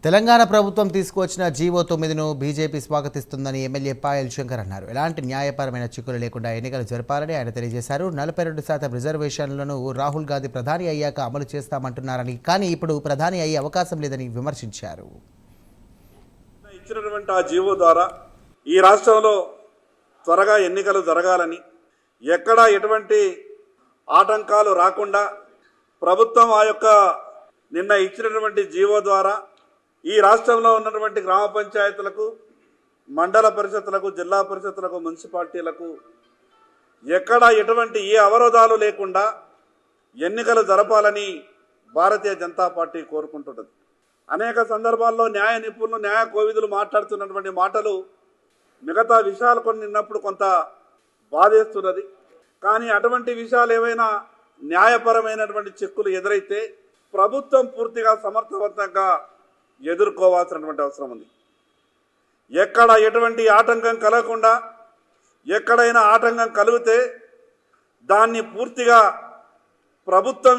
తెలంగాణ ప్రభుత్వం తీసుకువచ్చిన జీవో 9ను బీజేపీ స్వాగతిస్తుందని ఎమ్మెల్యే పాయల్ శంకర్ అన్నారు. ఎలాంటి న్యాయపరమైన చిక్కులు లేకుండా ఎన్నికలు జరపాలని ఆయన తెలియజేశారు. 42% రిజర్వేషన్లను రాహుల్ గాంధీ ప్రధాని అయ్యాక అమలు చేస్తామంటున్నారని, కానీ ఇప్పుడు ప్రధాని అయ్యే అవకాశం లేదని విమర్శించారు. ఇచ్చినటువంటి ఆ జీవో ద్వారా ఈ రాష్ట్రంలో త్వరగా ఎన్నికలు జరగాలని, ఎక్కడా ఎటువంటి ఆటంకాలు రాకుండా ప్రభుత్వం ఆ యొక్క నిన్న ఇచ్చినటువంటి జీవో ద్వారా ఈ రాష్ట్రంలో ఉన్నటువంటి గ్రామ పంచాయతీలకు, మండల పరిషత్తులకు, జిల్లా పరిషత్తులకు, మున్సిపాలిటీలకు ఎక్కడా ఎటువంటి ఏ అవరోధాలు లేకుండా ఎన్నికలు జరపాలని భారతీయ జనతా పార్టీ కోరుకుంటున్నది. అనేక సందర్భాల్లో న్యాయ నిపుణులు, న్యాయ కోవిదులు మాట్లాడుతున్నటువంటి మాటలు మిగతా విషయాలు కొన్ని నిన్నప్పుడు కొంత బాధేస్తున్నది. కానీ అటువంటి విషయాలు ఏవైనా న్యాయపరమైనటువంటి చిక్కులు ఎదురైతే ప్రభుత్వం పూర్తిగా సమర్థవంతంగా ఎదుర్కోవాల్సినటువంటి అవసరం ఉంది. ఎక్కడ ఎటువంటి ఆటంకం కలగకుండా, ఎక్కడైనా ఆటంకం కలిగితే దాన్ని పూర్తిగా ప్రభుత్వం